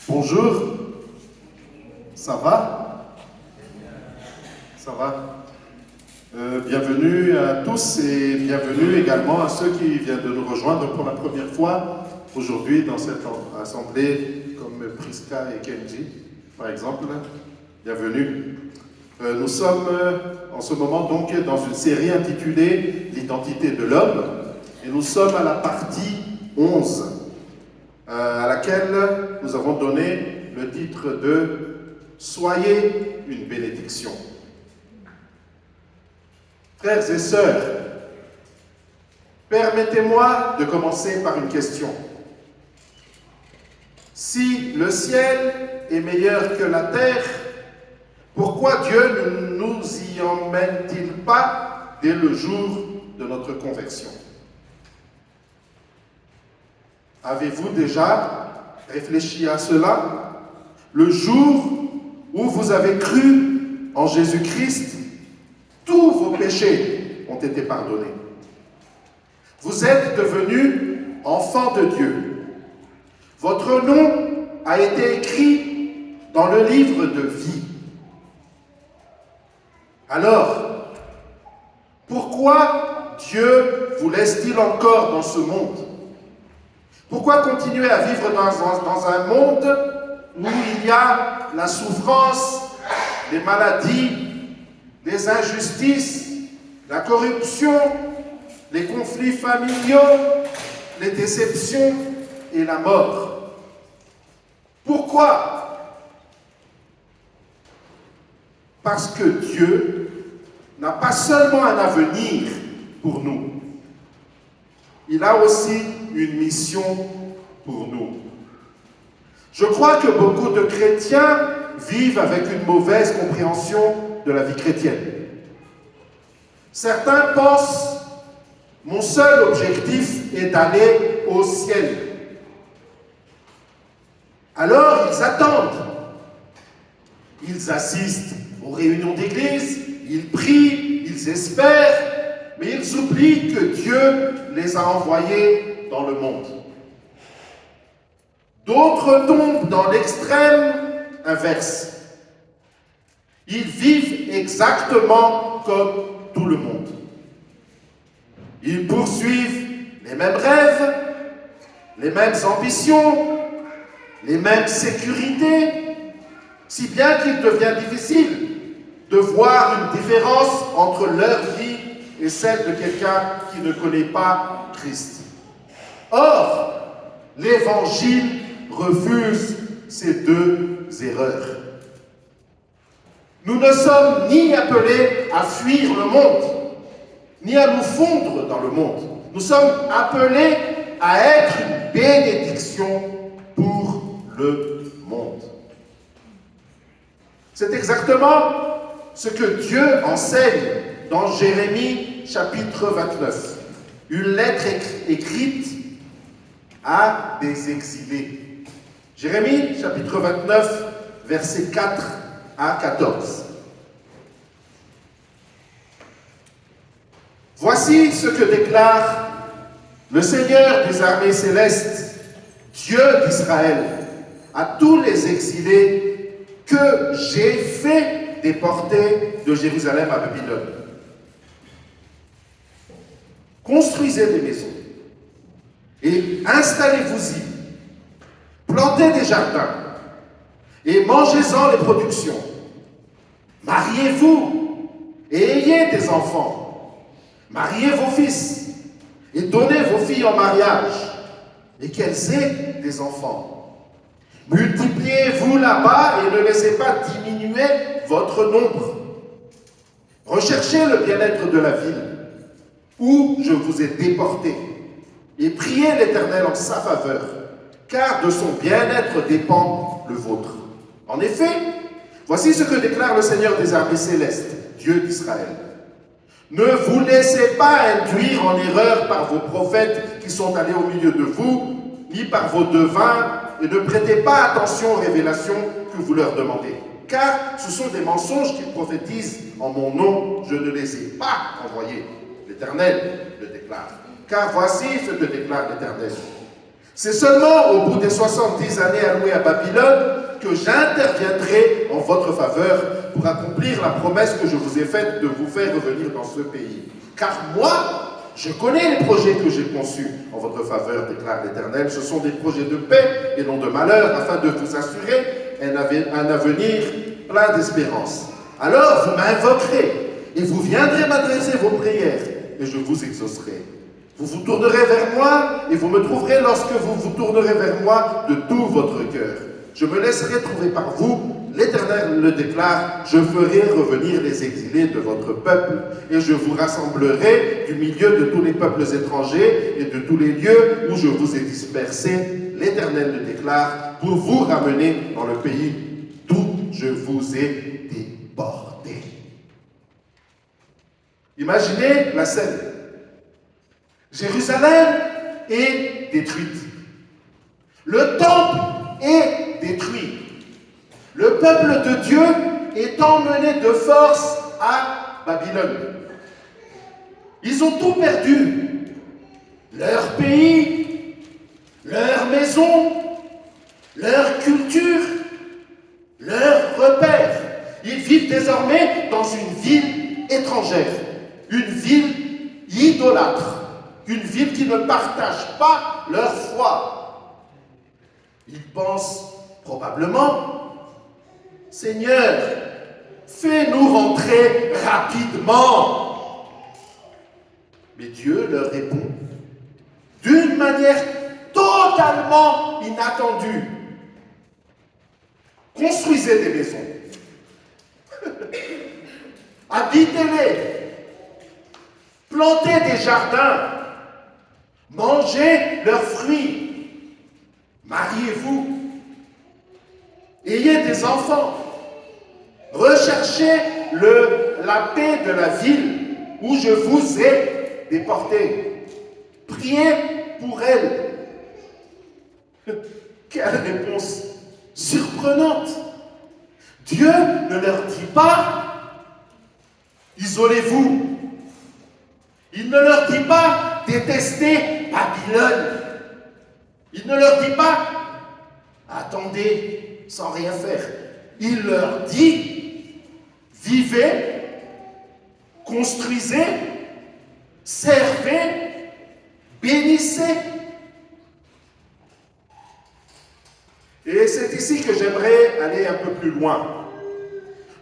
Bonjour, ça va? Ça va? Bienvenue à tous et bienvenue également à ceux qui viennent de nous rejoindre pour la première fois aujourd'hui dans cette assemblée, comme Priska et Kenji, par exemple. Bienvenue. Nous sommes en ce moment donc dans une série intitulée L'identité de l'homme et nous sommes à la partie 11 à laquelle nous avons donné le titre de « Soyez une bénédiction ». Frères et sœurs, permettez-moi de commencer par une question. Si le ciel est meilleur que la terre, pourquoi Dieu ne nous y emmène-t-il pas dès le jour de notre conversion? Avez-vous déjà réfléchi à cela? Le jour où vous avez cru en Jésus-Christ, tous vos péchés ont été pardonnés. Vous êtes devenus enfants de Dieu. Votre nom a été écrit dans le livre de vie. Alors, pourquoi Dieu vous laisse-t-il encore dans ce monde? Pourquoi continuer à vivre dans un monde où il y a la souffrance, les maladies, les injustices, la corruption, les conflits familiaux, les déceptions et la mort? Pourquoi? Parce que Dieu n'a pas seulement un avenir pour nous, il a aussi une mission pour nous. Je crois que beaucoup de chrétiens vivent avec une mauvaise compréhension de la vie chrétienne. Certains pensent « mon seul objectif est d'aller au ciel ». Alors ils attendent. Ils assistent aux réunions d'église, ils prient, ils espèrent, mais ils oublient que Dieu les a envoyés dans le monde. D'autres tombent dans l'extrême inverse. Ils vivent exactement comme tout le monde. Ils poursuivent les mêmes rêves, les mêmes ambitions, les mêmes sécurités, si bien qu'il devient difficile de voir une différence entre leur vie et celle de quelqu'un qui ne connaît pas Christ. Or, l'Évangile refuse ces deux erreurs. Nous ne sommes ni appelés à fuir le monde, ni à nous fondre dans le monde. Nous sommes appelés à être une bénédiction pour le monde. C'est exactement ce que Dieu enseigne dans Jérémie chapitre 29, une lettre écrite à des exilés. Jérémie chapitre 29, versets 4 à 14. Voici ce que déclare le Seigneur des armées célestes, Dieu d'Israël, à tous les exilés que j'ai fait déporter de Jérusalem à Babylone. Construisez des maisons et installez-vous-y, plantez des jardins et mangez-en les productions. Mariez-vous et ayez des enfants. Mariez vos fils et donnez vos filles en mariage et qu'elles aient des enfants. Multipliez-vous là-bas et ne laissez pas diminuer votre nombre. Recherchez le bien-être de la ville où je vous ai déporté, et priez l'Éternel en sa faveur, car de son bien-être dépend le vôtre. En effet, voici ce que déclare le Seigneur des armées célestes, Dieu d'Israël. Ne vous laissez pas induire en erreur par vos prophètes qui sont allés au milieu de vous, ni par vos devins, et ne prêtez pas attention aux révélations que vous leur demandez. Car ce sont des mensonges qu'ils prophétisent en mon nom, je ne les ai pas envoyés. L'Éternel le déclare. Car voici ce que déclare l'Éternel. C'est seulement au bout des 70 années allouées à Babylone que j'interviendrai en votre faveur pour accomplir la promesse que je vous ai faite de vous faire revenir dans ce pays. Car moi, je connais les projets que j'ai conçus en votre faveur, déclare l'Éternel. Ce sont des projets de paix et non de malheur, afin de vous assurer un avenir plein d'espérance. Alors vous m'invoquerez et vous viendrez m'adresser vos prières et je vous exaucerai. Vous vous tournerez vers moi et vous me trouverez lorsque vous vous tournerez vers moi de tout votre cœur. Je me laisserai trouver par vous, l'Éternel le déclare, je ferai revenir les exilés de votre peuple et je vous rassemblerai du milieu de tous les peuples étrangers et de tous les lieux où je vous ai dispersés, l'Éternel le déclare, pour vous ramener dans le pays d'où je vous ai déporté. Imaginez la scène. Jérusalem est détruite. Le temple est détruit. Le peuple de Dieu est emmené de force à Babylone. Ils ont tout perdu. Leur pays, leur maison, leur culture, leurs repères. Ils vivent désormais dans une ville étrangère, une ville idolâtre. Une ville qui ne partage pas leur foi. Ils pensent probablement, Seigneur, fais-nous rentrer rapidement. Mais Dieu leur répond d'une manière totalement inattendue. Construisez des maisons. Habitez-les. Plantez des jardins. Mangez leurs fruits, mariez-vous, ayez des enfants, recherchez la paix de la ville où je vous ai déportés, priez pour elle. Quelle réponse surprenante! Dieu ne leur dit pas, isolez-vous. Il ne leur dit pas, détestez Babylone. Il ne leur dit pas, attendez sans rien faire. Il leur dit, vivez, construisez, servez, bénissez. Et c'est ici que j'aimerais aller un peu plus loin.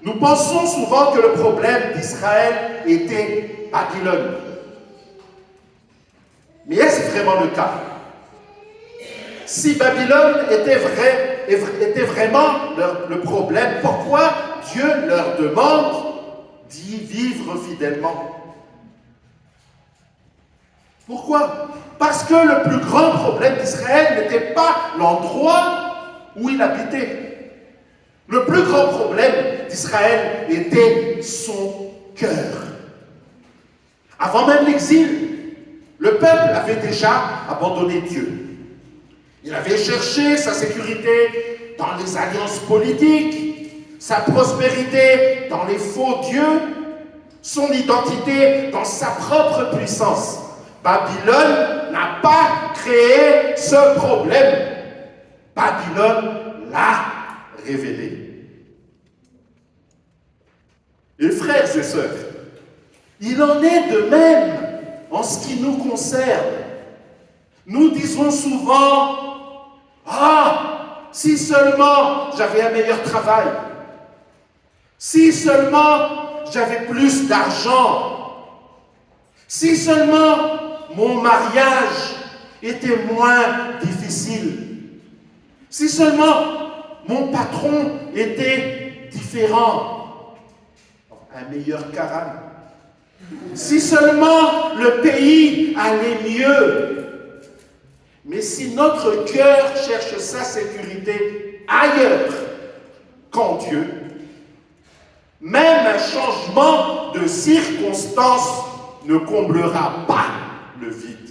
Nous pensons souvent que le problème d'Israël était Babylone. Mais est-ce vraiment le cas? Si Babylone était vraiment le problème, pourquoi Dieu leur demande d'y vivre fidèlement? Pourquoi? Parce que le plus grand problème d'Israël n'était pas l'endroit où il habitait. Le plus grand problème d'Israël était son cœur. Avant même l'exil, le peuple avait déjà abandonné Dieu. Il avait cherché sa sécurité dans les alliances politiques, sa prospérité dans les faux dieux, son identité dans sa propre puissance. Babylone n'a pas créé ce problème. Babylone l'a révélé. Et frères et sœurs, il en est de même en ce qui nous concerne. Nous disons souvent, ah, si seulement j'avais un meilleur travail, si seulement j'avais plus d'argent, si seulement mon mariage était moins difficile, si seulement mon patron était différent, un meilleur Karan, si seulement le pays allait mieux. Mais si notre cœur cherche sa sécurité ailleurs qu'en Dieu, même un changement de circonstance ne comblera pas le vide.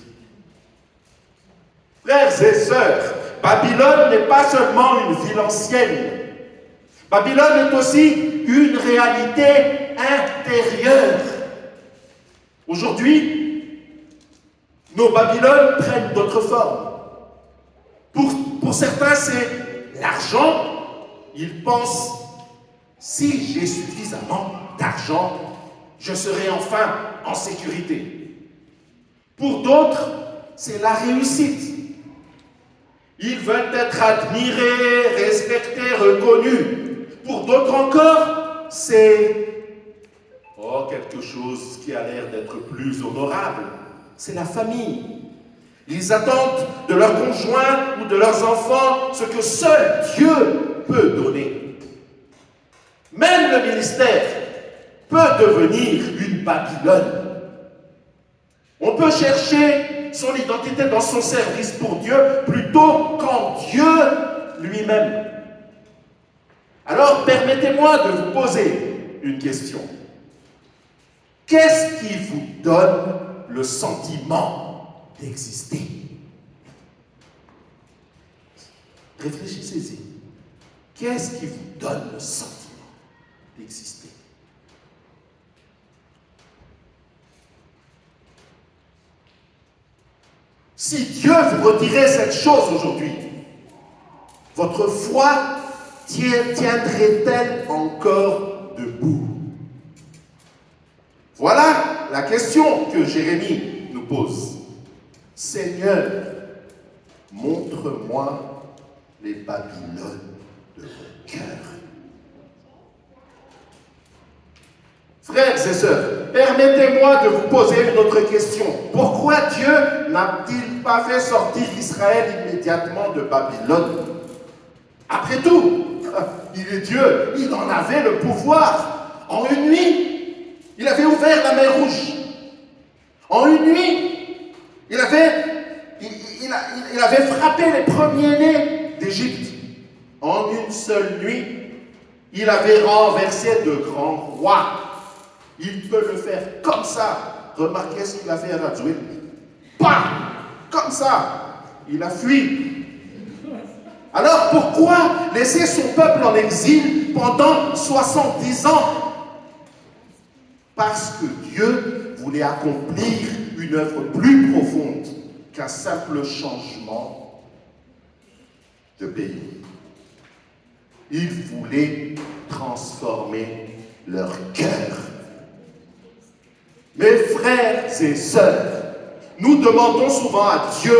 Frères et sœurs, Babylone n'est pas seulement une ville ancienne. Babylone est aussi une réalité intérieure. Aujourd'hui, nos Babylones prennent d'autres formes. Pour certains, c'est l'argent. Ils pensent, si j'ai suffisamment d'argent, je serai enfin en sécurité. Pour d'autres, c'est la réussite. Ils veulent être admirés, respectés, reconnus. Pour d'autres encore, c'est quelque chose qui a l'air d'être plus honorable. C'est la famille. Ils attendent de leurs conjoints ou de leurs enfants ce que seul Dieu peut donner. Même le ministère peut devenir une Babylone. On peut chercher son identité dans son service pour Dieu plutôt qu'en Dieu lui-même. Alors, permettez-moi de vous poser une question. Qu'est-ce qui vous donne le sentiment d'exister? Réfléchissez-y. Qu'est-ce qui vous donne le sentiment d'exister? Si Dieu vous retirait cette chose aujourd'hui, votre foi tiendrait-elle encore debout? Voilà la question que Jérémie nous pose. Seigneur, montre-moi les Babylones de mon cœur. Frères et sœurs, permettez-moi de vous poser une autre question. Pourquoi Dieu n'a-t-il pas fait sortir Israël immédiatement de Babylone? Après tout, il est Dieu, il en avait le pouvoir. En une nuit, il avait ouvert la mer Rouge. En une nuit, il avait frappé les premiers-nés d'Égypte. En une seule nuit, il avait renversé de grands rois. Il peut le faire comme ça. Remarquez ce qu'il a fait à Radzouil. Bam! Comme ça. Il a fui. Alors pourquoi laisser son peuple en exil pendant 70 ans? Parce que Dieu voulait accomplir une œuvre plus profonde qu'un simple changement de pays. Il voulait transformer leur cœur. Mes frères et sœurs, nous demandons souvent à Dieu,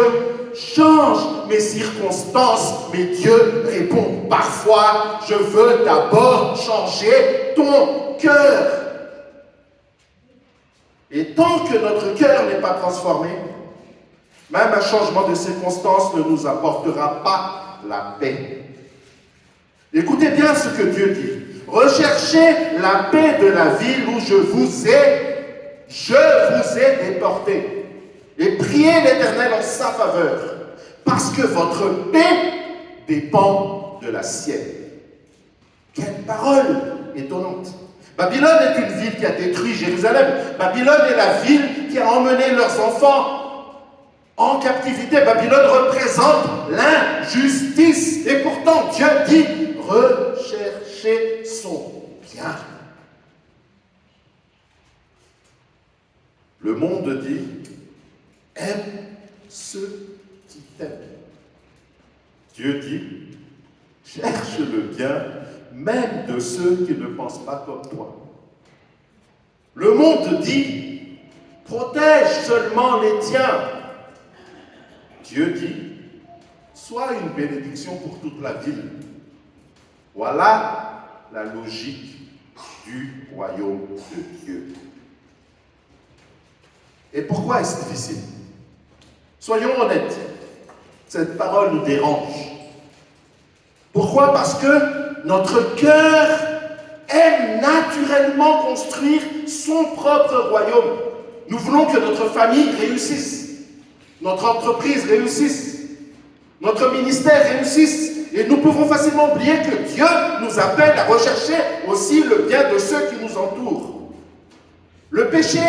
change mes circonstances, mais Dieu répond parfois, je veux d'abord changer ton cœur. Et tant que notre cœur n'est pas transformé, même un changement de circonstances ne nous apportera pas la paix. Écoutez bien ce que Dieu dit. Recherchez la paix de la ville où je vous ai déporté. Et priez l'Éternel en sa faveur, parce que votre paix dépend de la sienne. Quelle parole étonnante! Babylone est une ville qui a détruit Jérusalem. Babylone est la ville qui a emmené leurs enfants en captivité. Babylone représente l'injustice. Et pourtant, Dieu dit, recherchez son bien. Le monde dit, aime ceux qui t'aiment. Dieu dit, cherche le bien, même de ceux qui ne pensent pas comme toi. Le monde dit, protège seulement les tiens. Dieu dit, sois une bénédiction pour toute la ville. Voilà la logique du royaume de Dieu. Et pourquoi est-ce difficile? Soyons honnêtes, cette parole nous dérange. Pourquoi? Parce que notre cœur aime naturellement construire son propre royaume. Nous voulons que notre famille réussisse, notre entreprise réussisse, notre ministère réussisse. Et nous pouvons facilement oublier que Dieu nous appelle à rechercher aussi le bien de ceux qui nous entourent. Le péché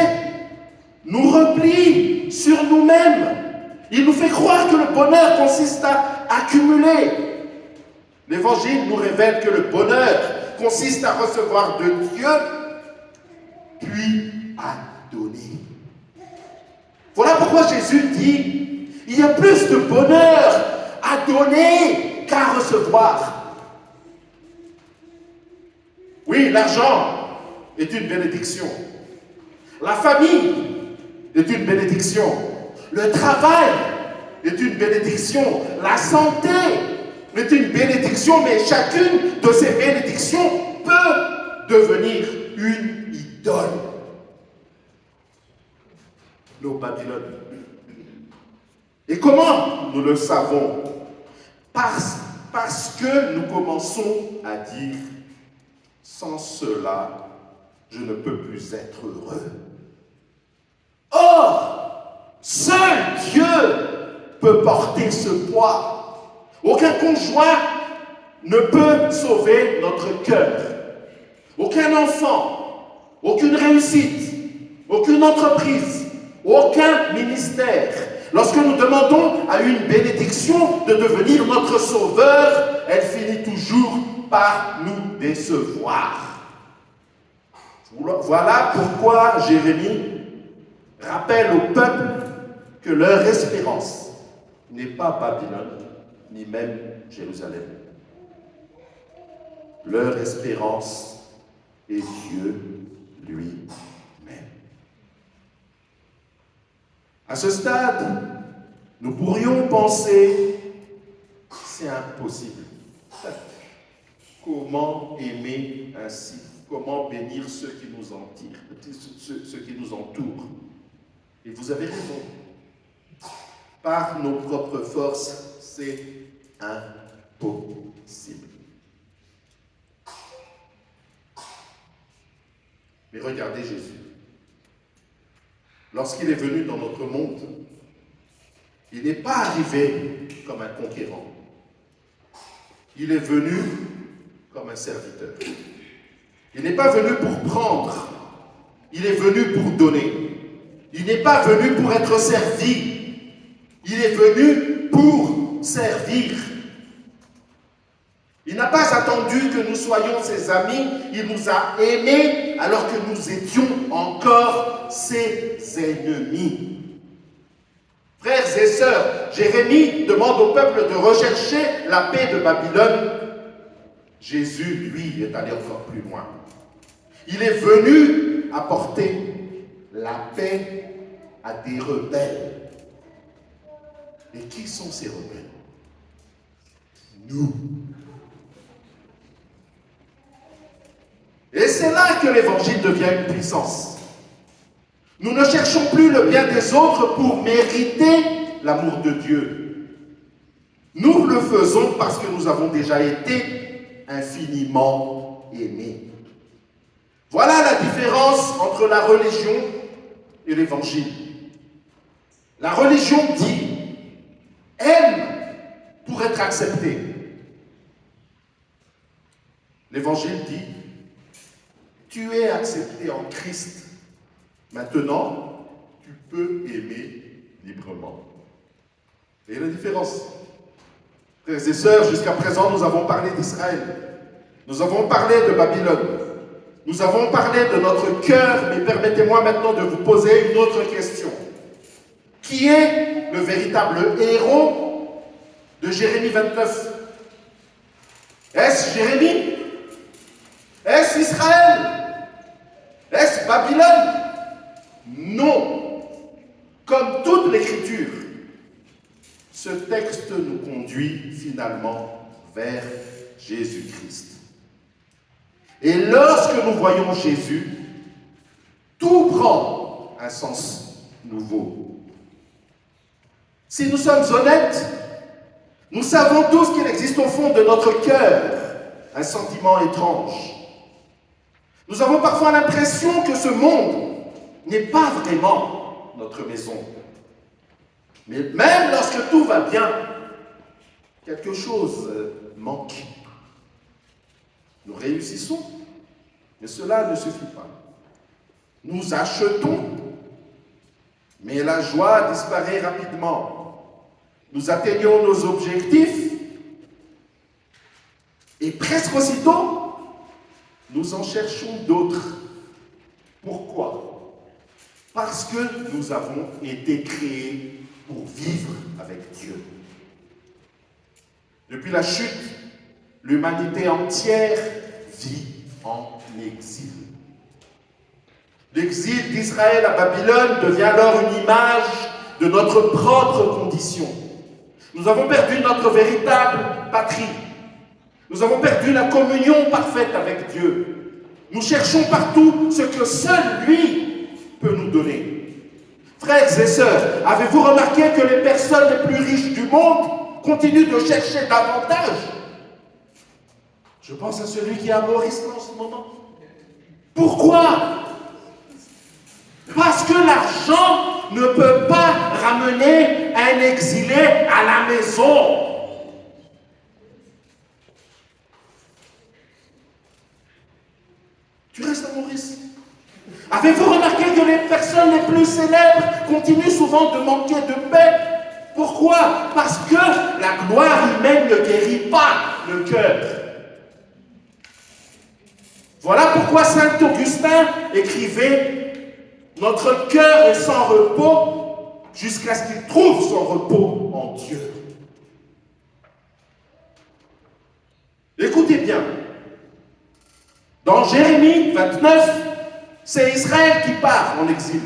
nous replie sur nous-mêmes. Il nous fait croire que le bonheur consiste à accumuler. L'Évangile nous révèle que le bonheur consiste à recevoir de Dieu, puis à donner. Voilà pourquoi Jésus dit, il y a plus de bonheur à donner qu'à recevoir. Oui, l'argent est une bénédiction. La famille est une bénédiction. Le travail est une bénédiction. La santé est une bénédiction, mais chacune de ces bénédictions peut devenir une idole. Nos Babylone. Et comment nous le savons? Parce que nous commençons à dire, sans cela, je ne peux plus être heureux. Or, seul Dieu peut porter ce poids. Aucun conjoint ne peut sauver notre cœur. Aucun enfant, aucune réussite, aucune entreprise, aucun ministère. Lorsque nous demandons à une bénédiction de devenir notre sauveur, elle finit toujours par nous décevoir. Voilà pourquoi Jérémie rappelle au peuple que leur espérance n'est pas Babylone, ni même Jérusalem. Leur espérance est Dieu lui-même. À ce stade, nous pourrions penser, c'est impossible. Comment aimer ainsi? Comment bénir ceux qui nous ceux qui nous entourent? Et vous avez raison. Par nos propres forces, c'est impossible. Mais regardez Jésus. Lorsqu'il est venu dans notre monde, il n'est pas arrivé comme un conquérant. Il est venu comme un serviteur. Il n'est pas venu pour prendre, il est venu pour donner. Il n'est pas venu pour être servi, il est venu pour servir. Il n'a pas attendu que nous soyons ses amis, il nous a aimés alors que nous étions encore ses ennemis. Frères et sœurs, Jérémie demande au peuple de rechercher la paix de Babylone. Jésus, lui, est allé encore plus loin. Il est venu apporter la paix à des rebelles. Et qui sont ces rebelles? Nous. Et c'est là que l'évangile devient une puissance. Nous ne cherchons plus le bien des autres pour mériter l'amour de Dieu. Nous le faisons parce que nous avons déjà été infiniment aimés. Voilà la différence entre la religion et l'évangile. La religion dit « aime pour être accepté ». L'évangile dit « tu es accepté en Christ. Maintenant, tu peux aimer librement ». Et la différence. Frères et sœurs, jusqu'à présent, nous avons parlé d'Israël. Nous avons parlé de Babylone. Nous avons parlé de notre cœur, mais permettez-moi maintenant de vous poser une autre question. Qui est le véritable héros de Jérémie 29? Est-ce Jérémie? Est-ce Israël? Est-ce Babylone? Non. Comme toute l'Écriture, ce texte nous conduit finalement vers Jésus-Christ. Et lorsque nous voyons Jésus, tout prend un sens nouveau. Si nous sommes honnêtes, nous savons tous qu'il existe au fond de notre cœur un sentiment étrange. Nous avons parfois l'impression que ce monde n'est pas vraiment notre maison. Mais même lorsque tout va bien, quelque chose manque. Nous réussissons, mais cela ne suffit pas. Nous achetons, mais la joie disparaît rapidement. Nous atteignons nos objectifs, et presque aussitôt, nous en cherchons d'autres. Pourquoi? Parce que nous avons été créés pour vivre avec Dieu. Depuis la chute, l'humanité entière vit en exil. L'exil d'Israël à Babylone devient alors une image de notre propre condition. Nous avons perdu notre véritable patrie. Nous avons perdu la communion parfaite avec Dieu. Nous cherchons partout ce que seul lui peut nous donner. Frères et sœurs, avez-vous remarqué que les personnes les plus riches du monde continuent de chercher davantage? Je pense à celui qui est à Maurice en ce moment. Pourquoi? Parce que l'argent ne peut pas ramener un exilé à la maison. Tu restes à Maurice. Avez-vous remarqué que les personnes les plus célèbres continuent souvent de manquer de paix? Pourquoi? Parce que la gloire humaine ne guérit pas le cœur. Voilà pourquoi saint Augustin écrivait « Notre cœur est sans repos jusqu'à ce qu'il trouve son repos en Dieu. » Écoutez bien. Dans Jérémie 29, c'est Israël qui part en exil.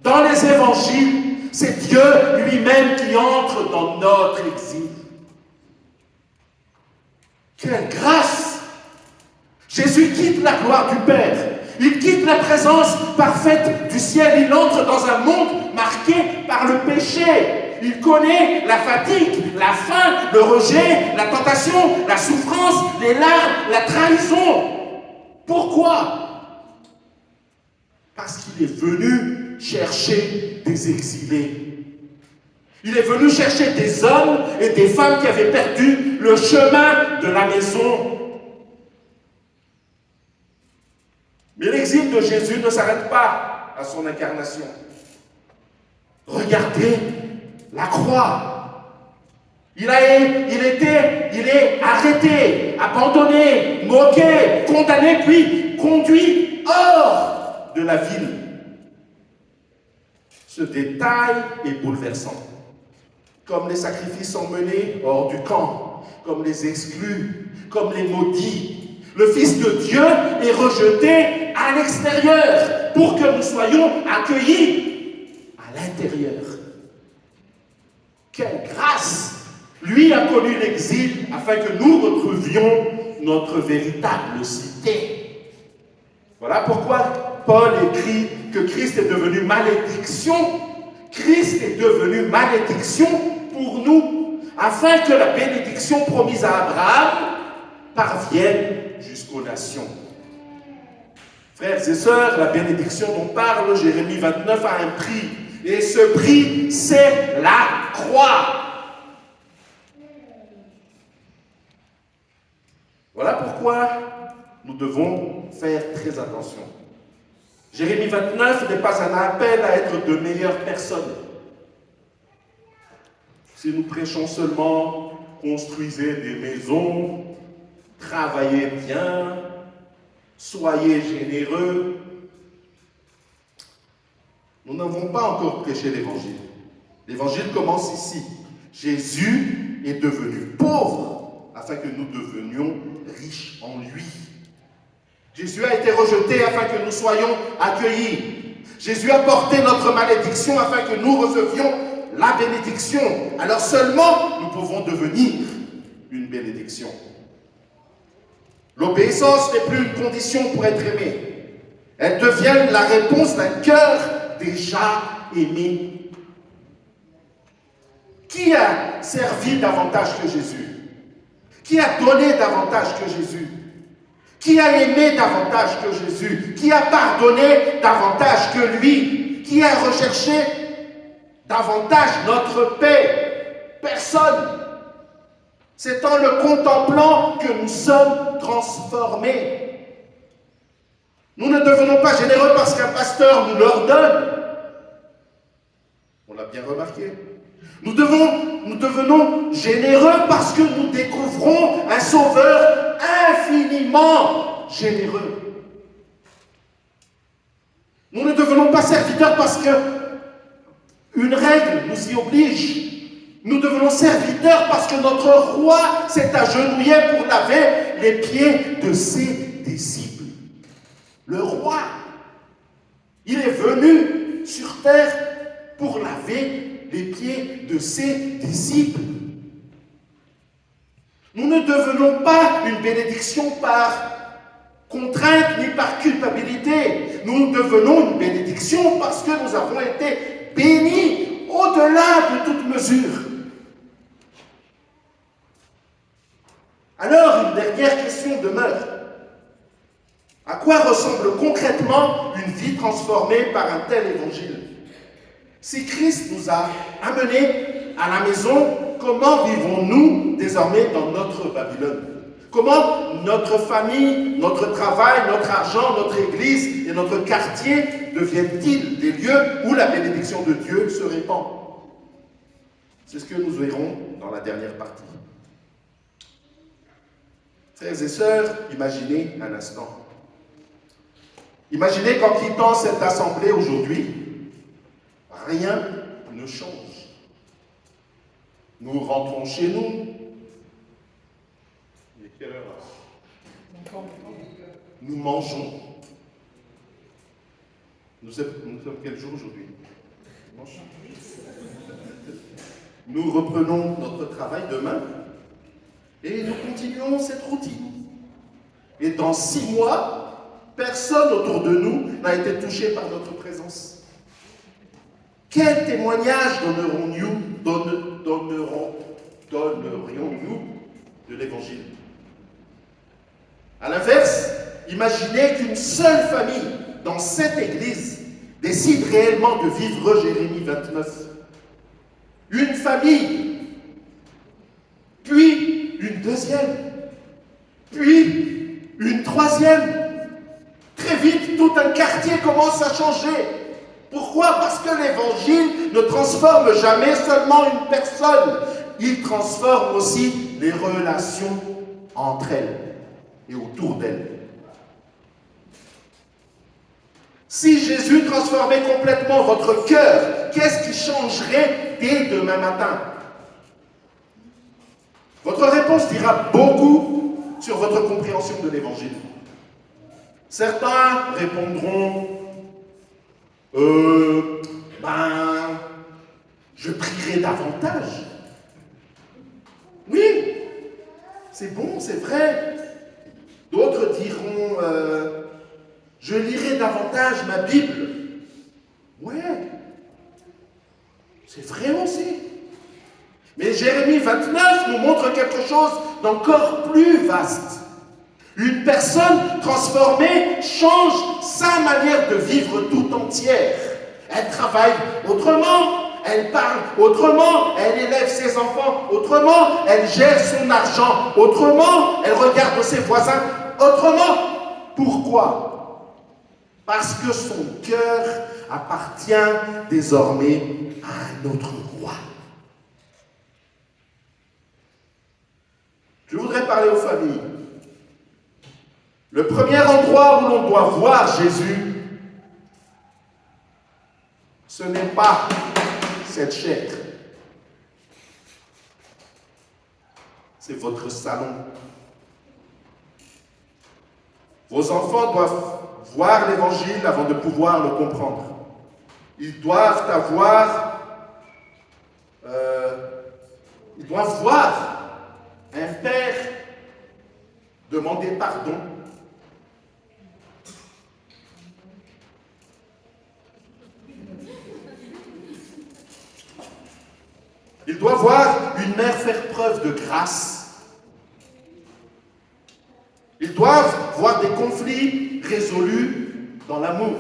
Dans les évangiles, c'est Dieu lui-même qui entre dans notre exil. Quelle grâce! Jésus quitte la gloire du Père. Il quitte la présence parfaite du ciel. Il entre dans un monde marqué par le péché. Il connaît la fatigue, la faim, le rejet, la tentation, la souffrance, les larmes, la trahison. Pourquoi? Parce qu'il est venu chercher des exilés. Il est venu chercher des hommes et des femmes qui avaient perdu le chemin de la maison. Mais l'exil de Jésus ne s'arrête pas à son incarnation. Regardez la croix. Il est arrêté, abandonné, moqué, condamné, puis conduit hors de la ville. Ce détail est bouleversant. Comme les sacrifices sont menés hors du camp, comme les exclus, comme les maudits, le Fils de Dieu est rejeté à l'extérieur pour que nous soyons accueillis à l'intérieur. Quelle grâce! Lui a connu l'exil afin que nous retrouvions notre véritable cité. Voilà pourquoi Paul écrit que Christ est devenu malédiction. Christ est devenu malédiction pour nous, afin que la bénédiction promise à Abraham parvienne jusqu'aux nations. Frères et sœurs, la bénédiction dont parle Jérémie 29 a un prix. Et ce prix, c'est la croix. Voilà pourquoi nous devons faire très attention. Jérémie 29 n'est pas un appel à être de meilleures personnes. Si nous prêchons seulement, construisez des maisons, travaillez bien, soyez généreux, nous n'avons pas encore prêché l'évangile. L'évangile commence ici. Jésus est devenu pauvre afin que nous devenions riches en lui. Jésus a été rejeté afin que nous soyons accueillis. Jésus a porté notre malédiction afin que nous recevions la bénédiction. Alors seulement nous pouvons devenir une bénédiction. L'obéissance n'est plus une condition pour être aimé. Elle devient la réponse d'un cœur déjà aimé. Qui a servi davantage que Jésus? Qui a donné davantage que Jésus? Qui a aimé davantage que Jésus? Qui a pardonné davantage que lui? Qui a recherché davantage notre paix? Personne. C'est en le contemplant que nous sommes transformés. Nous ne devenons pas généreux parce qu'un pasteur nous l'ordonne. On l'a bien remarqué. Nous devenons généreux parce que nous découvrons un sauveur infiniment généreux. Nous ne devenons pas serviteurs parce qu'une règle nous y oblige. Nous devenons serviteurs parce que notre roi s'est agenouillé pour laver les pieds de ses disciples. Le roi, il est venu sur terre pour laver les pieds de ses disciples. Nous ne devenons pas une bénédiction par contrainte ni par culpabilité. Nous devenons une bénédiction parce que nous avons été bénis au-delà de toute mesure. Alors, une dernière question demeure. À quoi ressemble concrètement une vie transformée par un tel évangile? Si Christ nous a amenés à la maison, comment vivons-nous désormais dans notre Babylone? Comment notre famille, notre travail, notre argent, notre église et notre quartier deviennent-ils des lieux où la bénédiction de Dieu se répand? C'est ce que nous verrons dans la dernière partie. Frères et sœurs, imaginez un instant. Imaginez qu'en quittant cette assemblée aujourd'hui, rien ne change. Nous rentrons chez nous. Il est quelle heure là? Nous mangeons. Nous sommes quel jour aujourd'hui? Nous reprenons notre travail demain et nous continuons cette routine. Et dans 6 mois, personne autour de nous n'a été touché par notre présence. Quel témoignage donnerions-nous de l'Évangile? À l'inverse, imaginez qu'une seule famille dans cette église décide réellement de vivre Jérémie 29. Une famille, puis une deuxième, puis une troisième. Très vite, tout un quartier commence à changer. Pourquoi? Parce que l'Évangile ne transforme jamais seulement une personne. Il transforme aussi les relations entre elles et autour d'elles. Si Jésus transformait complètement votre cœur, qu'est-ce qui changerait dès demain matin? Votre réponse dira beaucoup sur votre compréhension de l'Évangile. Certains répondront je prierai davantage. Oui, c'est bon, c'est vrai. D'autres diront je lirai davantage ma Bible. Ouais, c'est vrai aussi. Mais Jérémie 29 nous montre quelque chose d'encore plus vaste. Une personne transformée change sa manière de vivre tout entière. Elle travaille autrement, elle parle autrement, elle élève ses enfants autrement, elle gère son argent autrement, elle regarde ses voisins autrement. Pourquoi? Parce que son cœur appartient désormais à un autre roi. Je voudrais parler aux familles. Le premier endroit où l'on doit voir Jésus, ce n'est pas cette chair. C'est votre salon. Vos enfants doivent voir l'Évangile avant de pouvoir le comprendre. Ils doivent voir un père demander pardon. Ils doivent voir une mère faire preuve de grâce. Ils doivent voir des conflits résolus dans l'amour.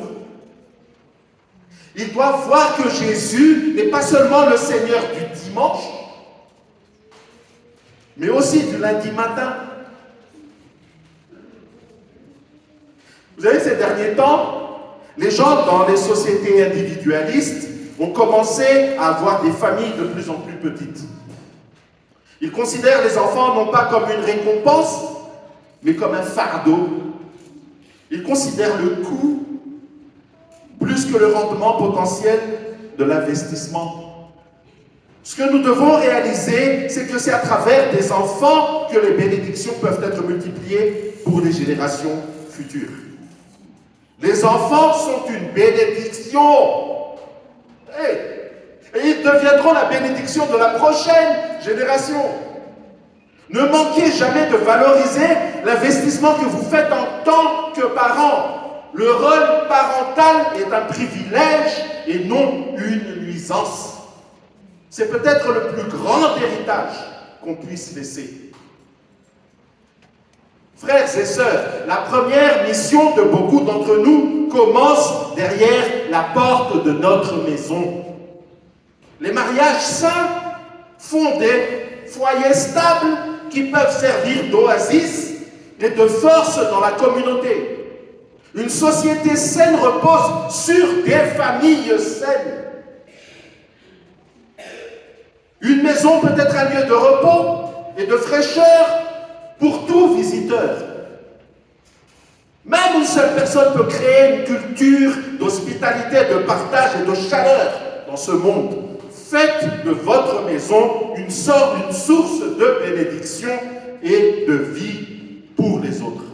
Ils doivent voir que Jésus n'est pas seulement le Seigneur du dimanche, mais aussi du lundi matin. Vous savez, ces derniers temps, les gens dans les sociétés individualistes ont commencé à avoir des familles de plus en plus petites. Ils considèrent les enfants non pas comme une récompense, mais comme un fardeau. Ils considèrent le coût plus que le rendement potentiel de l'investissement. Ce que nous devons réaliser, c'est que c'est à travers des enfants que les bénédictions peuvent être multipliées pour les générations futures. Les enfants sont une bénédiction. Hey. Et ils deviendront la bénédiction de la prochaine génération. Ne manquez jamais de valoriser l'investissement que vous faites en tant que parents. Le rôle parental est un privilège et non une nuisance. C'est peut-être le plus grand héritage qu'on puisse laisser. Frères et sœurs, la première mission de beaucoup d'entre nous commence derrière la porte de notre maison. Les mariages sains font des foyers stables qui peuvent servir d'oasis et de force dans la communauté. Une société saine repose sur des familles saines. Une maison peut être un lieu de repos et de fraîcheur pour tout visiteur. Même une seule personne peut créer une culture d'hospitalité, de partage et de chaleur dans ce monde. Faites de votre maison une source de bénédiction et de vie pour les autres.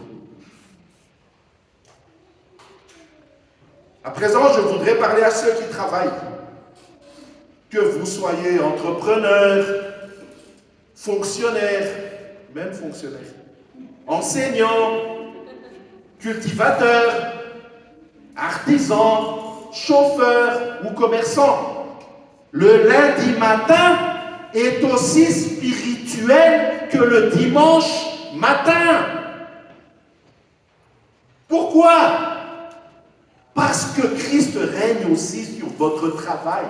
À présent, je voudrais parler à ceux qui travaillent. Que vous soyez entrepreneur, fonctionnaire, même fonctionnaire, enseignant, cultivateur, artisan, chauffeur ou commerçant. Le lundi matin est aussi spirituel que le dimanche matin. Pourquoi? Parce que Christ règne aussi sur votre travail.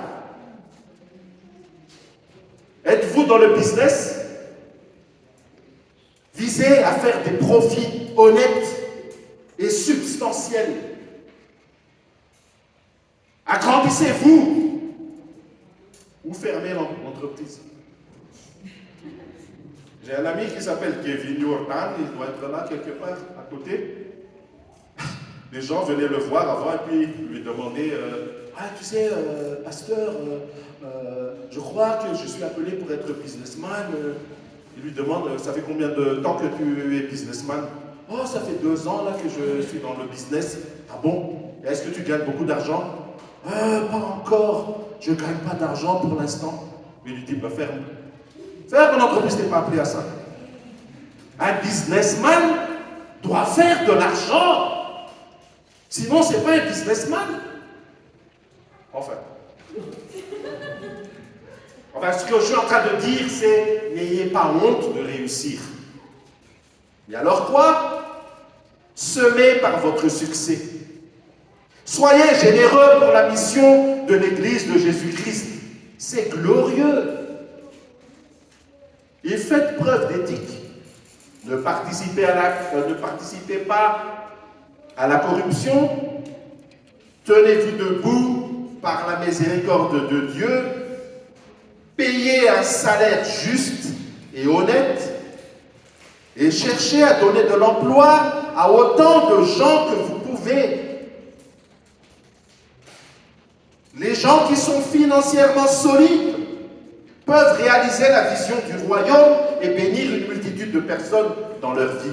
Êtes-vous dans le business? Visez à faire des profits honnêtes et substantiels. Agrandissez-vous ou fermez l'entreprise. J'ai un ami qui s'appelle Kevin Jordan, il doit être là quelque part à côté. Les gens venaient le voir avant et puis lui demandaient tu sais, pasteur, je crois que je suis appelé pour être businessman. Il lui demande, ça fait combien de temps que tu es businessman? Oh, ça fait 2 ans là que je suis dans le business. Ah bon? Est-ce que tu gagnes beaucoup d'argent? Pas encore. Je ne gagne pas d'argent pour l'instant. Mais il lui dit, ferme. Faire mon entreprise n'est pas appelé à ça. Un businessman doit faire de l'argent. Sinon, ce n'est pas un businessman. Enfin, ce que je suis en train de dire, c'est n'ayez pas honte de réussir. Et alors quoi? Semez par votre succès. Soyez généreux pour la mission de l'Église de Jésus-Christ. C'est glorieux. Et faites preuve d'éthique. Ne participez pas à la corruption. Tenez-vous debout par la miséricorde de Dieu. Payez un salaire juste et honnête. Et cherchez à donner de l'emploi à autant de gens que vous pouvez. Les gens qui sont financièrement solides peuvent réaliser la vision du royaume et bénir une multitude de personnes dans leur vie.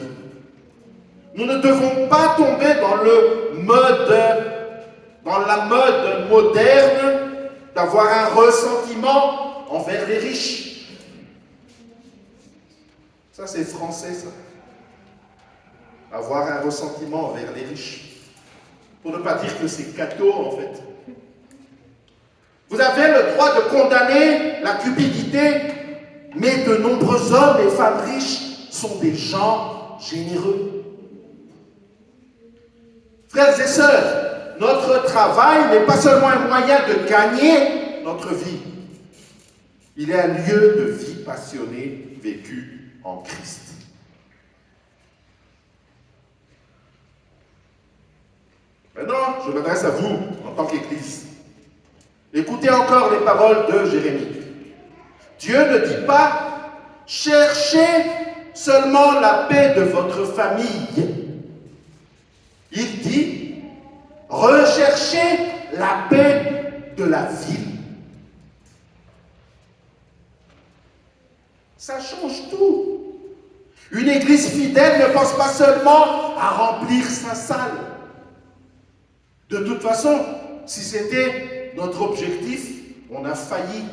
Nous ne devons pas tomber dans la mode moderne d'avoir un ressentiment envers les riches. Ça, c'est français, ça. Avoir un ressentiment envers les riches. Pour ne pas dire que c'est catho, en fait. Vous avez le droit de condamner la cupidité, mais de nombreux hommes et femmes riches sont des gens généreux. Frères et sœurs, notre travail n'est pas seulement un moyen de gagner notre vie. Il est un lieu de vie passionnée vécue en Christ. Maintenant, je m'adresse à vous en tant qu'Église. Écoutez encore les paroles de Jérémie. Dieu ne dit pas « Cherchez seulement la paix de votre famille ». Il dit « Recherchez la paix de la ville ». Ça change tout. Une église fidèle ne pense pas seulement à remplir sa salle. De toute façon, si c'était notre objectif, on a failli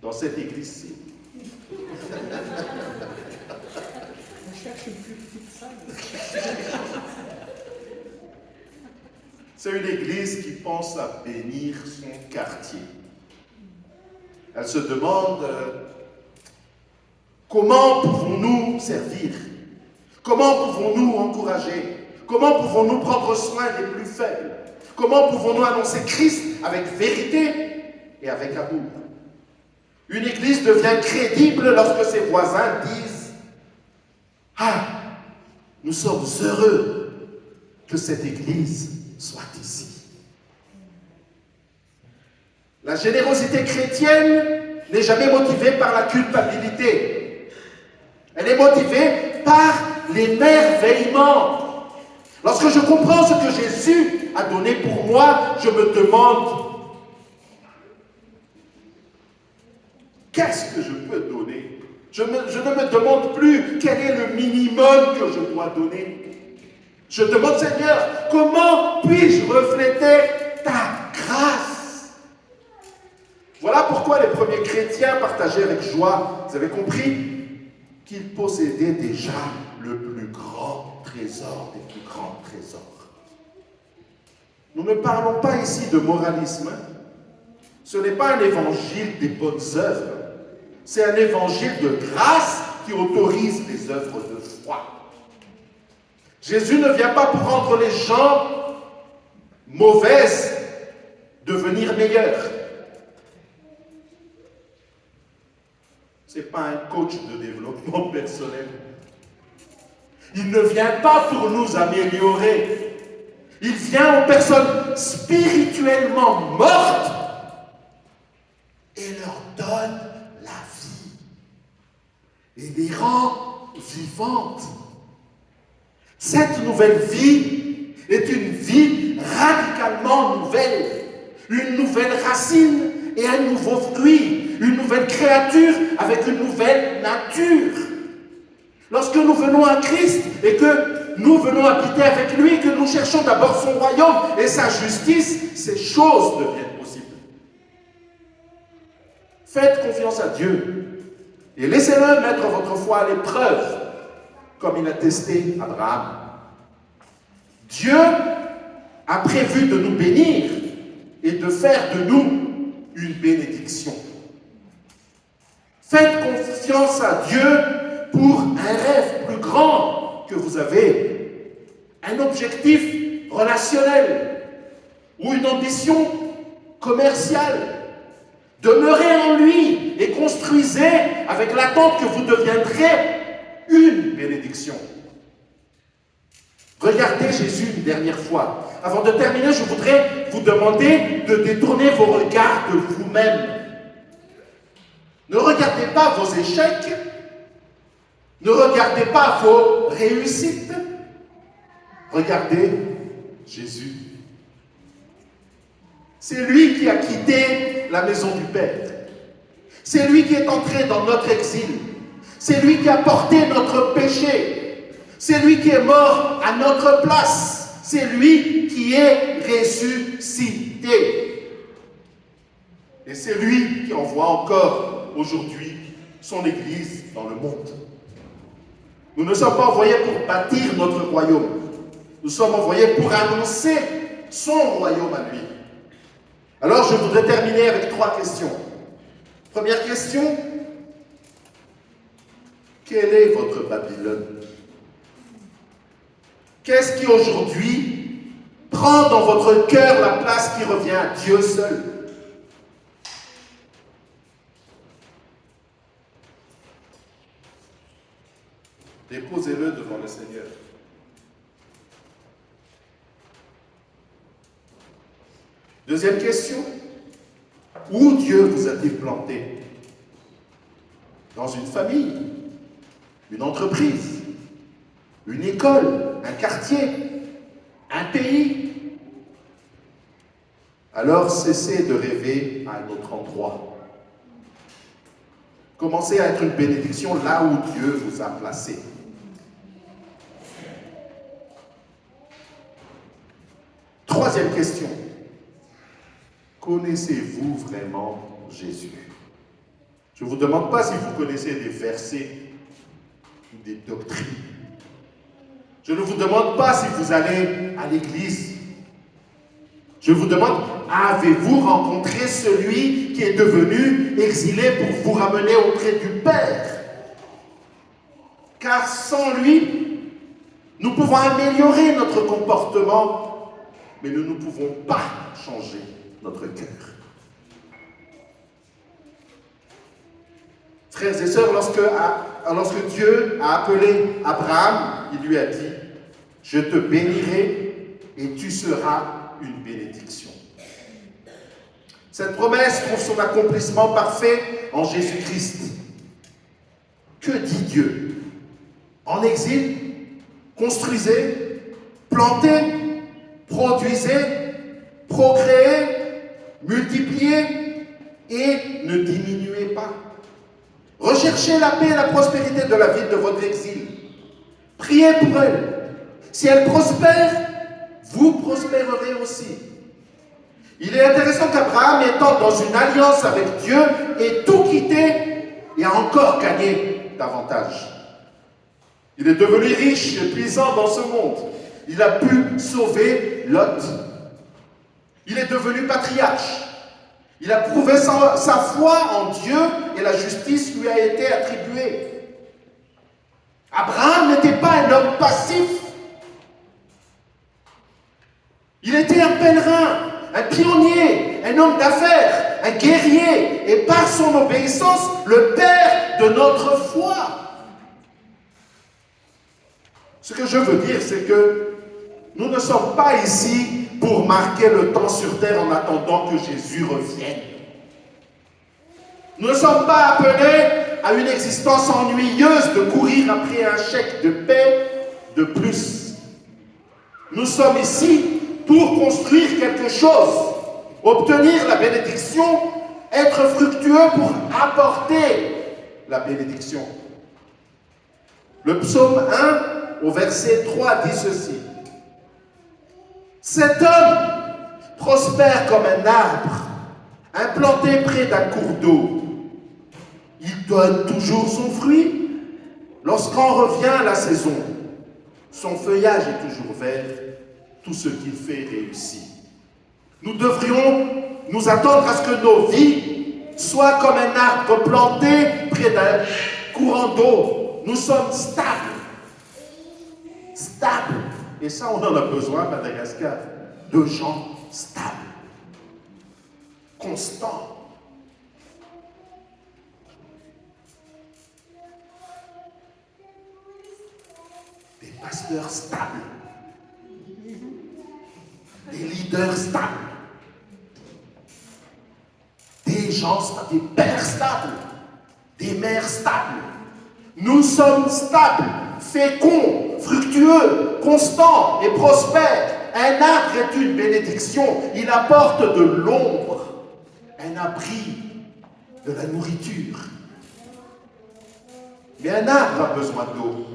dans cette église-ci. C'est une église qui pense à bénir son quartier. Elle se demande comment pouvons-nous servir? Comment pouvons-nous encourager? Comment pouvons-nous prendre soin des plus faibles? Comment pouvons-nous annoncer Christ avec vérité et avec amour? Une église devient crédible lorsque ses voisins disent « Ah, nous sommes heureux que cette église soit ici. » La générosité chrétienne n'est jamais motivée par la culpabilité. Elle est motivée par l'émerveillement. Lorsque je comprends ce que Jésus a donné pour moi, je me demande qu'est-ce que je peux donner? Je ne me demande plus quel est le minimum que je dois donner. Je demande, Seigneur, comment puis-je refléter ta grâce? Voilà pourquoi les premiers chrétiens partageaient avec joie, vous avez compris, qu'ils possédaient déjà le plus grand trésor des plus grands trésors. Nous ne parlons pas ici de moralisme. Ce n'est pas un évangile des bonnes œuvres. C'est un évangile de grâce qui autorise les œuvres de foi. Jésus ne vient pas pour rendre les gens mauvaises devenir meilleurs. Ce n'est pas un coach de développement personnel. Il ne vient pas pour nous améliorer. Il vient aux personnes spirituellement mortes et leur donne la vie et les rend vivantes. Cette nouvelle vie est une vie radicalement nouvelle, une nouvelle racine et un nouveau fruit, une nouvelle créature avec une nouvelle nature. Lorsque nous venons à Christ et que nous venons habiter avec lui, que nous cherchons d'abord son royaume et sa justice, ces choses deviennent possibles. Faites confiance à Dieu et laissez-le mettre votre foi à l'épreuve, comme il a testé Abraham. Dieu a prévu de nous bénir et de faire de nous une bénédiction. Faites confiance à Dieu pour un rêve plus grand que vous avez, un objectif relationnel ou une ambition commerciale. Demeurez en lui et construisez avec l'attente que vous deviendrez une bénédiction. Regardez Jésus une dernière fois. Avant de terminer, je voudrais vous demander de détourner vos regards de vous-même. Ne regardez pas vos échecs. Ne regardez pas vos réussites. Regardez Jésus. C'est lui qui a quitté la maison du Père. C'est lui qui est entré dans notre exil. C'est lui qui a porté notre péché. C'est lui qui est mort à notre place. C'est lui qui est ressuscité. Et c'est lui qui envoie encore aujourd'hui son Église dans le monde. Nous ne sommes pas envoyés pour bâtir notre royaume. Nous sommes envoyés pour annoncer son royaume à lui. Alors je voudrais terminer avec 3 questions. Première question, quelle est votre Babylone? Qu'est-ce qui aujourd'hui prend dans votre cœur la place qui revient à Dieu seul? Déposez-le devant le Seigneur. Deuxième question, où Dieu vous a-t-il planté? Dans une famille, une entreprise, une école, un quartier, un pays? Alors cessez de rêver à un autre endroit. Commencez à être une bénédiction là où Dieu vous a placé. Troisième question. Connaissez-vous vraiment Jésus? Je ne vous demande pas si vous connaissez des versets ou des doctrines. Je ne vous demande pas si vous allez à l'église. Je vous demande, avez-vous rencontré celui qui est devenu exilé pour vous ramener auprès du Père? Car sans lui, nous pouvons améliorer notre comportement, mais nous ne pouvons pas changer notre cœur. Frères et sœurs, lorsque Dieu a appelé Abraham, il lui a dit, « Je te bénirai et tu seras une bénédiction. » Cette promesse trouve son accomplissement parfait en Jésus-Christ. Que dit Dieu? En exil, construisez, plantez, produisez, procréez, multipliez et ne diminuez pas. Recherchez la paix et la prospérité de la ville de votre exil. Priez pour elle. Si elle prospère, vous prospérerez aussi. Il est intéressant qu'Abraham, étant dans une alliance avec Dieu, ait tout quitté et a encore gagné davantage. Il est devenu riche et puissant dans ce monde. Il a pu sauver Lot. Il est devenu patriarche. Il a prouvé sa foi en Dieu et la justice lui a été attribuée. Abraham n'était pas un homme passif. Il était un pèlerin, un pionnier, un homme d'affaires, un guerrier, et par son obéissance, le père de notre foi. Ce que je veux dire, c'est que nous ne sommes pas ici pour marquer le temps sur terre en attendant que Jésus revienne. Nous ne sommes pas appelés à une existence ennuyeuse de courir après un chèque de paix de plus. Nous sommes ici pour construire quelque chose, obtenir la bénédiction, être fructueux pour apporter la bénédiction. Le psaume 1, au verset 3, dit ceci. Cet homme prospère comme un arbre, implanté près d'un cours d'eau. Il donne toujours son fruit lorsqu'en revient la saison. Son feuillage est toujours vert. Tout ce qu'il fait réussit. Nous devrions nous attendre à ce que nos vies soient comme un arbre planté près d'un courant d'eau. Nous sommes stables. Stables. Et ça, on en a besoin à Madagascar. De gens stables. Constants. Des pasteurs stables. Des leaders stables, des gens stables, des pères stables, des mères stables. Nous sommes stables, féconds, fructueux, constants et prospères. Un arbre est une bénédiction, il apporte de l'ombre, un abri, de la nourriture. Mais un arbre a besoin d'eau.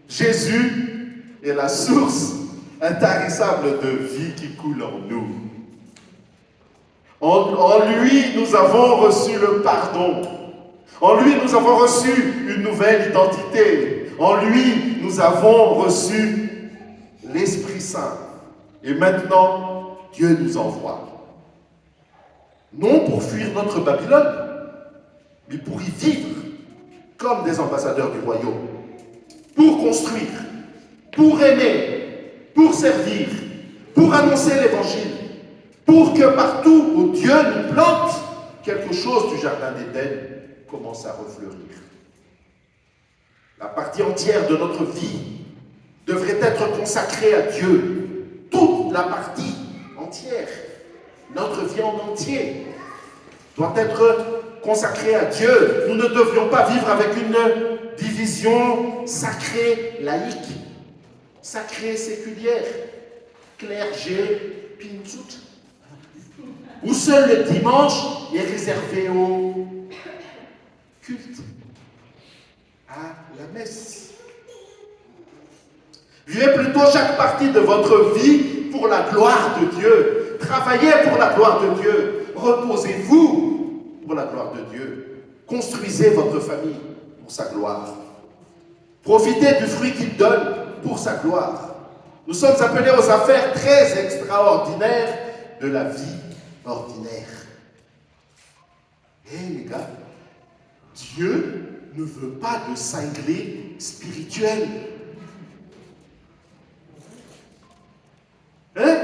Jésus est la source intarissable de vie qui coule en nous. En lui, nous avons reçu le pardon. En lui, nous avons reçu une nouvelle identité. En lui, nous avons reçu l'Esprit Saint. Et maintenant, Dieu nous envoie. Non pour fuir notre Babylone, mais pour y vivre comme des ambassadeurs du royaume. Pour construire, pour aimer, pour servir, pour annoncer l'Évangile, pour que partout où Dieu nous plante, quelque chose du Jardin d'Éden commence à refleurir. La partie entière de notre vie devrait être consacrée à Dieu. Toute la partie entière, notre vie en entier, doit être consacrée à Dieu. Nous ne devrions pas vivre avec une division sacrée laïque, sacrée séculière, clergé, pinzout. où seul le dimanche est réservé au culte, à la messe. Vivez plutôt chaque partie de votre vie pour la gloire de Dieu. Travaillez pour la gloire de Dieu. Reposez-vous pour la gloire de Dieu. Construisez votre famille pour sa gloire. Profitez du fruit qu'il donne pour sa gloire. Nous sommes appelés aux affaires très extraordinaires de la vie ordinaire. Et les gars, Dieu ne veut pas de cinglés spirituels. Hein?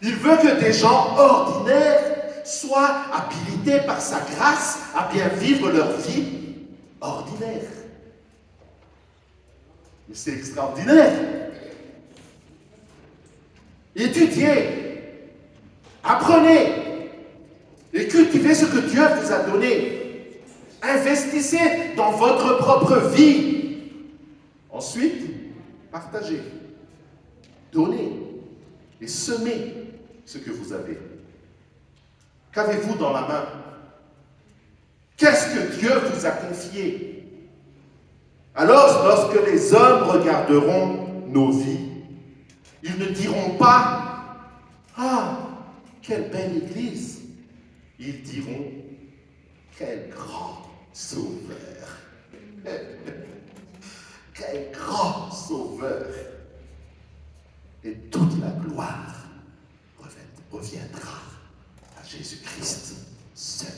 Il veut que des gens ordinaires soient habilités par sa grâce à bien vivre leur vie ordinaire. Mais c'est extraordinaire. Étudiez, apprenez et cultivez ce que Dieu vous a donné. Investissez dans votre propre vie. Ensuite, partagez, donnez et semez ce que vous avez. Qu'avez-vous dans la main? Qu'est-ce que Dieu vous a confié? Alors, lorsque les hommes regarderont nos vies, ils ne diront pas « Ah, quelle belle église !» Ils diront « Quel grand sauveur !» Quel grand sauveur! Et toute la gloire reviendra à Jésus-Christ seul.